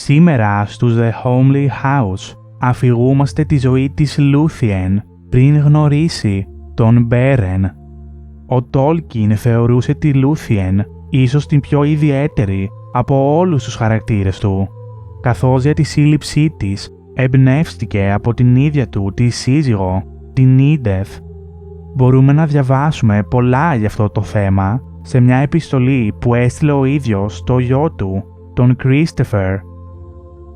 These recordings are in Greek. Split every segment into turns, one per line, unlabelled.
Σήμερα στους The Homely House αφηγούμαστε τη ζωή της Λούθιεν πριν γνωρίσει τον Μπέρεν. Ο Τόλκιν θεωρούσε τη Λούθιεν ίσως την πιο ιδιαίτερη από όλους τους χαρακτήρες του, καθώς για τη σύλληψή της εμπνεύστηκε από την ίδια του τη σύζυγο, την Ίντεθ. Μπορούμε να διαβάσουμε πολλά για αυτό το θέμα σε μια επιστολή που έστειλε ο ίδιος στο γιο του, τον Κρίστοφερ.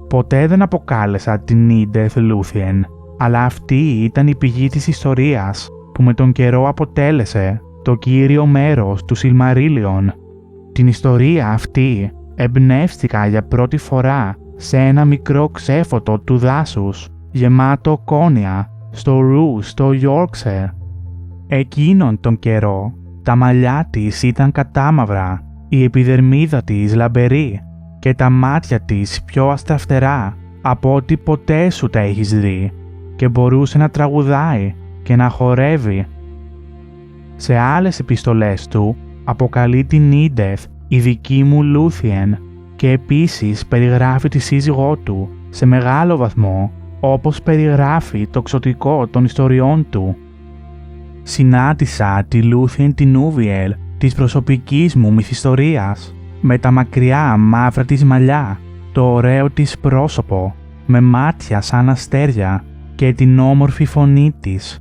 Ποτέ δεν αποκάλεσα την Ίντεθ Λούθιεν, αλλά αυτή ήταν η πηγή της ιστορίας που με τον καιρό αποτέλεσε το κύριο μέρος του Σιλμαρίλιον. Την ιστορία αυτή εμπνεύστηκα για πρώτη φορά σε ένα μικρό ξέφωτο του δάσους γεμάτο κόνια στο Ρου στο Yorkshire. Εκείνον τον καιρό τα μαλλιά της ήταν κατάμαυρα, η επιδερμίδα της λαμπερή και τα μάτια της πιο αστραφτερά από ό,τι ποτέ σου τα έχεις δει, και μπορούσε να τραγουδάει και να χορεύει. Σε άλλες επιστολές του αποκαλεί την Ίντεθ η δική μου Λούθιεν και επίσης περιγράφει τη σύζυγό του σε μεγάλο βαθμό, όπως περιγράφει το ξωτικό των ιστοριών του. Συνάντησα τη Λούθιεν την Νούβιελ της προσωπικής μου μυθιστορίας, με τα μακριά μαύρα της μαλλιά, το ωραίο της πρόσωπο, με μάτια σαν αστέρια και την όμορφη φωνή της.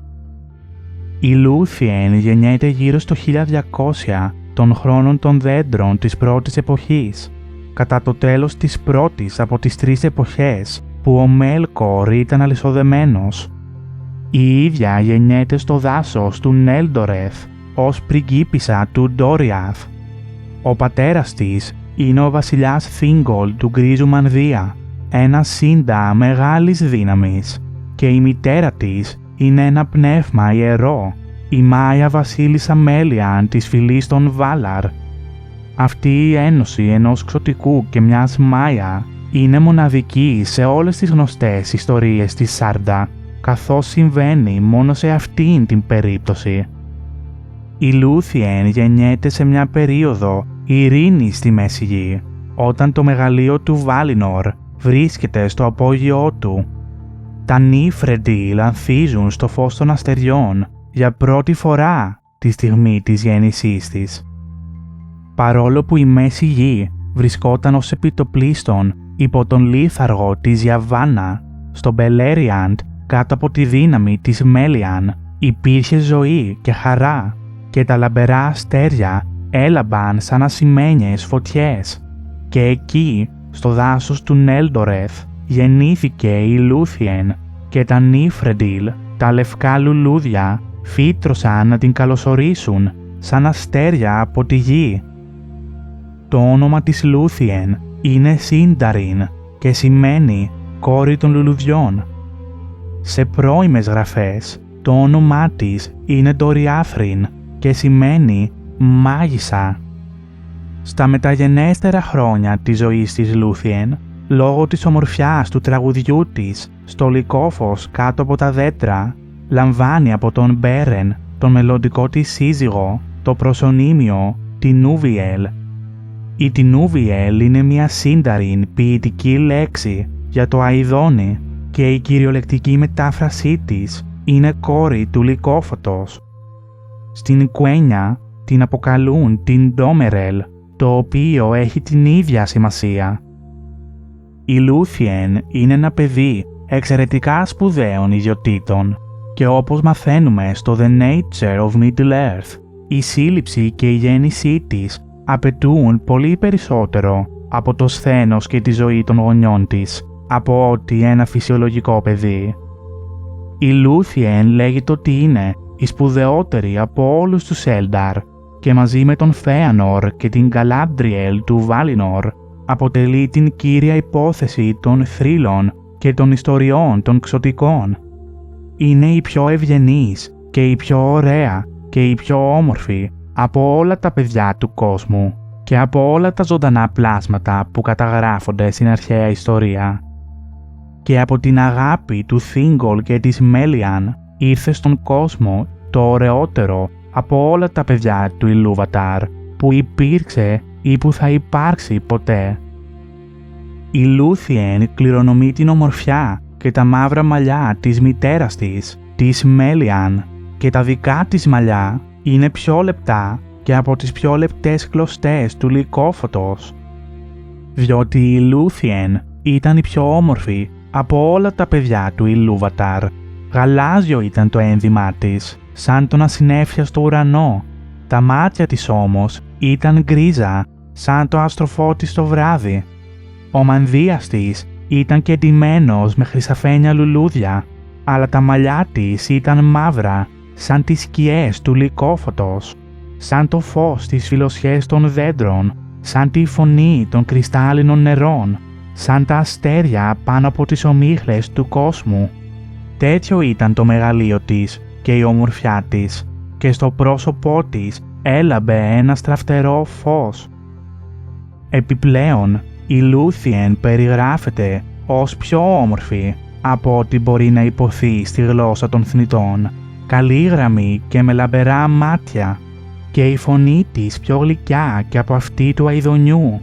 Η Λούθιεν γεννιέται γύρω στο 1200 των χρόνων των δέντρων της πρώτης εποχής, κατά το τέλος της πρώτης από τις τρεις εποχές που ο Μέλκορ ήταν αλυσοδεμένος. Η ίδια γεννιέται στο δάσος του Νέλντορεθ ως πριγκίπισσα του Ντόριαθ. Ο πατέρας της είναι ο βασιλιάς Θίνγκολ του Γκρίζου Μανδία, ένα σύντα μεγάλης δύναμης, και η μητέρα της είναι ένα πνεύμα ιερό, η Μάια βασίλισσα Μέλιαν της φυλής των Βάλαρ. Αυτή η ένωση ενός ξωτικού και μιας Μάια είναι μοναδική σε όλες τις γνωστές ιστορίες της Σάρντα, καθώς συμβαίνει μόνο σε αυτήν την περίπτωση. Η Λούθιεν γεννιέται σε μια περίοδο ειρήνης στη Μέση Γη, όταν το μεγαλείο του Βάλινορ βρίσκεται στο απόγειό του. Τα Νίφρεντιλ ανθίζουν στο φως των αστεριών για πρώτη φορά τη στιγμή της γέννησής της. Παρόλο που η Μέση Γη βρισκόταν ως επιτοπλίστων υπό τον λίθαργο της Γιαβάνα, στο Μπελέριαντ κάτω από τη δύναμη της Μέλιαν, υπήρχε ζωή και χαρά, και τα λαμπερά αστέρια έλαμπαν σαν ασημένιες φωτιές. Και εκεί, στο δάσος του Νέλντορεθ, γεννήθηκε η Λούθιεν, και τα Νίφρεντιλ, τα λευκά λουλούδια, φύτρωσαν να την καλωσορίσουν σαν αστέρια από τη γη. Το όνομα της Λούθιεν είναι Σίνταριν και σημαίνει κόρη των λουλουδιών. Σε πρώιμες γραφές, το όνομά της είναι Ντοριάθριν και σημαίνει μάγισσα. Στα μεταγενέστερα χρόνια της ζωής της Λούθιεν, λόγω της ομορφιάς του τραγουδιού της στο λυκόφος κάτω από τα δέντρα, λαμβάνει από τον Μπέρεν, τον μελλοντικό της σύζυγο, το προσωνύμιο Τινούβιελ. Η Τινούβιελ είναι μια Σίνταριν ποιητική λέξη για το αηδόνι, και η κυριολεκτική μετάφρασή της είναι κόρη του λυκόφωτος. Στην Κουένια την αποκαλούν την Ντόμερελ, το οποίο έχει την ίδια σημασία. Η Λούθιεν είναι ένα παιδί εξαιρετικά σπουδαίων ιδιοτήτων, και όπως μαθαίνουμε στο The Nature of Middle-earth, η σύλληψη και η γέννησή της απαιτούν πολύ περισσότερο από το σθένος και τη ζωή των γονιών της, από ότι ένα φυσιολογικό παιδί. Η Λούθιεν λέγεται ότι είναι η σπουδαιότερη από όλους τους Έλνταρ, και μαζί με τον Φέανορ και την Γκαλάντριελ του Βάλινορ αποτελεί την κύρια υπόθεση των θρύλων και των ιστοριών των ξωτικών. Είναι η πιο ευγενής και η πιο ωραία και η πιο όμορφη από όλα τα παιδιά του κόσμου και από όλα τα ζωντανά πλάσματα που καταγράφονται στην αρχαία ιστορία. Και από την αγάπη του Θίνγκολ και της Μέλιαν ήρθε στον κόσμο το ωραιότερο από όλα τα παιδιά του Ιλούβαταρ που υπήρξε ή που θα υπάρξει ποτέ. Η Λούθιεν κληρονομεί την ομορφιά και τα μαύρα μαλλιά της μητέρας της Μέλιαν, και τα δικά της μαλλιά είναι πιο λεπτά και από τις πιο λεπτές κλωστές του Λυκόφωτος. Διότι η Λούθιεν ήταν η πιο όμορφη από όλα τα παιδιά του Ιλούβαταρ. Γαλάζιο ήταν το ένδυμά της, σαν τον ασυννέφεια στο ουρανό. Τα μάτια της όμως ήταν γκρίζα, σαν το αστροφώτη στο βράδυ. Ο μανδύας της ήταν κεντημένος με χρυσαφένια λουλούδια, αλλά τα μαλλιά της ήταν μαύρα, σαν τις σκιές του Λυκόφωτος, σαν το φως στις φιλοσιές των δέντρων, σαν τη φωνή των κρυστάλλινων νερών, σαν τα αστέρια πάνω από τις ομίχλες του κόσμου. Τέτοιο ήταν το μεγαλείο της και η ομορφιά της, και στο πρόσωπό της έλαμπε ένα στραφτερό φως. Επιπλέον, η Λούθιεν περιγράφεται ως πιο όμορφη από ό,τι μπορεί να υποθεί στη γλώσσα των θνητών, καλήγραμμη και με λαμπερά μάτια, και η φωνή της πιο γλυκιά και από αυτή του αηδονιού.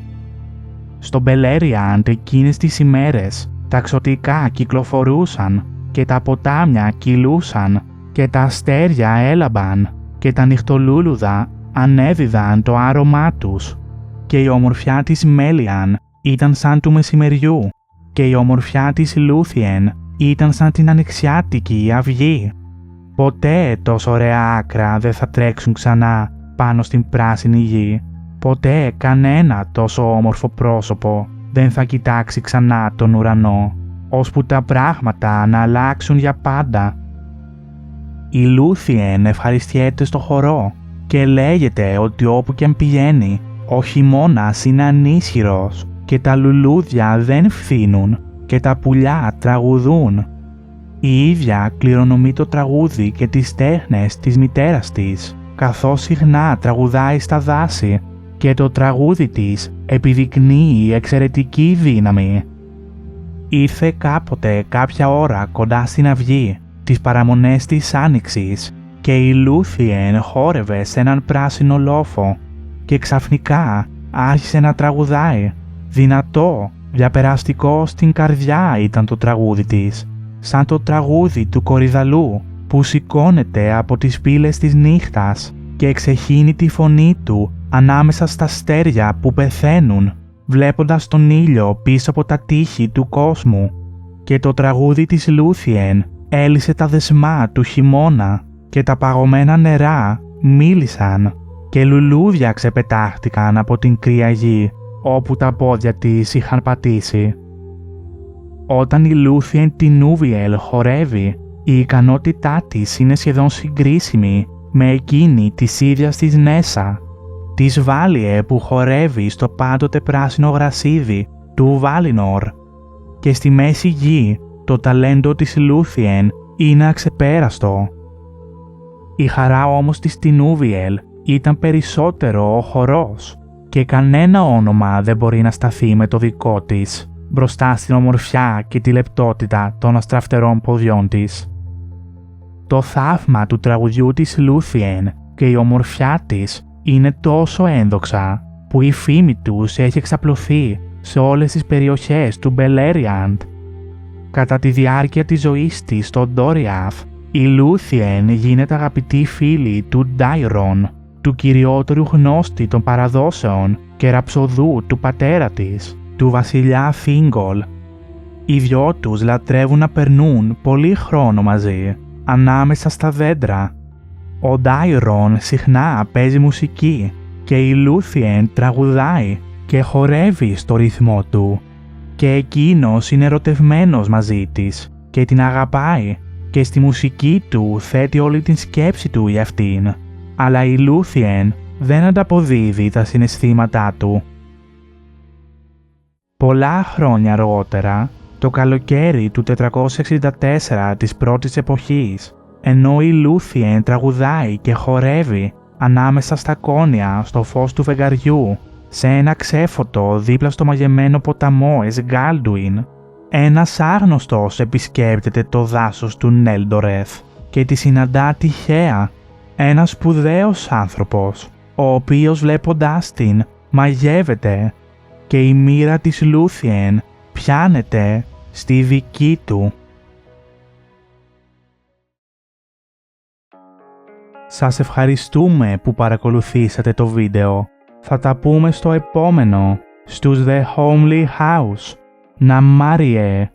Στο Μπελέριαντ εκείνες τις ημέρες τα ξωτικά κυκλοφορούσαν και τα ποτάμια κυλούσαν και τα αστέρια έλαμπαν και τα νυχτολούλουδα ανέδιδαν το άρωμά τους, και η ομορφιά της Μέλιαν ήταν σαν του μεσημεριού και η ομορφιά της Λούθιεν ήταν σαν την ανοιξιάτικη αυγή. Ποτέ τόσο ωραία άκρα δεν θα τρέξουν ξανά πάνω στην πράσινη γη. Ποτέ κανένα τόσο όμορφο πρόσωπο δεν θα κοιτάξει ξανά τον ουρανό, ώσπου τα πράγματα να αλλάξουν για πάντα. Η Λούθιεν ευχαριστιέται στο χορό και λέγεται ότι όπου και αν πηγαίνει, ο χειμώνας είναι ανίσχυρος και τα λουλούδια δεν φθήνουν και τα πουλιά τραγουδούν. Η ίδια κληρονομεί το τραγούδι και τις τέχνες της μητέρας της, καθώς συχνά τραγουδάει στα δάση, και το τραγούδι της επιδεικνύει εξαιρετική δύναμη. Ήρθε κάποτε κάποια ώρα κοντά στην αυγή, τις παραμονές της άνοιξης, και η Λούθιεν χόρευε σε έναν πράσινο λόφο και ξαφνικά άρχισε να τραγουδάει. Δυνατό, διαπεραστικό στην καρδιά ήταν το τραγούδι της, σαν το τραγούδι του κορυδαλού που σηκώνεται από τις πύλες της νύχτας και εξεχύνει τη φωνή του ανάμεσα στα αστέρια που πεθαίνουν, βλέποντας τον ήλιο πίσω από τα τείχη του κόσμου. Και το τραγούδι της Λούθιεν έλυσε τα δεσμά του χειμώνα και τα παγωμένα νερά μίλησαν και λουλούδια ξεπετάχτηκαν από την κρύα γη όπου τα πόδια της είχαν πατήσει. Όταν η Λούθιεν Τινούβιελ χορεύει, η ικανότητά της είναι σχεδόν συγκρίσιμη με εκείνη της ίδιας της Νέσα, της Βάλιε που χορεύει στο πάντοτε πράσινο γρασίδι του Βάλινορ, και στη μέση γη το ταλέντο της Λούθιεν είναι αξεπέραστο. Η χαρά όμως της Τινούβιελ ήταν περισσότερο ο χορός, και κανένα όνομα δεν μπορεί να σταθεί με το δικό της μπροστά στην ομορφιά και τη λεπτότητα των αστραφτερών ποδιών της. Το θαύμα του τραγουδιού της Λούθιεν και η ομορφιά της είναι τόσο ένδοξα που η φήμη τους έχει εξαπλωθεί σε όλες τις περιοχές του Μπελέριαντ. Κατά τη διάρκεια της ζωής της στο Ντόριαθ, η Λούθιεν γίνεται αγαπητή φίλη του Ντάιρον, του κυριότερου γνώστη των παραδόσεων και ραψοδού του πατέρα της, του βασιλιά Θίνγκολ. Οι δυο τους λατρεύουν να περνούν πολύ χρόνο μαζί, ανάμεσα στα δέντρα. Ο Ντάιρον συχνά παίζει μουσική και η Λούθιεν τραγουδάει και χορεύει στο ρυθμό του, και εκείνος είναι ερωτευμένος μαζί της και την αγαπάει και στη μουσική του θέτει όλη την σκέψη του για αυτήν, αλλά η Λούθιεν δεν ανταποδίδει τα συναισθήματά του. Πολλά χρόνια αργότερα, το καλοκαίρι του 464 της πρώτης εποχής, ενώ η Λούθιεν τραγουδάει και χορεύει ανάμεσα στα κόνια στο φως του φεγγαριού, σε ένα ξέφωτο δίπλα στο μαγεμένο ποταμό Εσγκάλντουιν, ένας άγνωστος επισκέπτεται το δάσος του Νέλντορεθ και τη συναντά τυχαία. Ένας σπουδαίος άνθρωπος, ο οποίος βλέποντάς την μαγεύεται, και η μοίρα της Λούθιεν πιάνεται στη δική του. Σας ευχαριστούμε που παρακολουθήσατε το βίντεο. Θα τα πούμε στο επόμενο, στους The Homely House. Να Μάριε!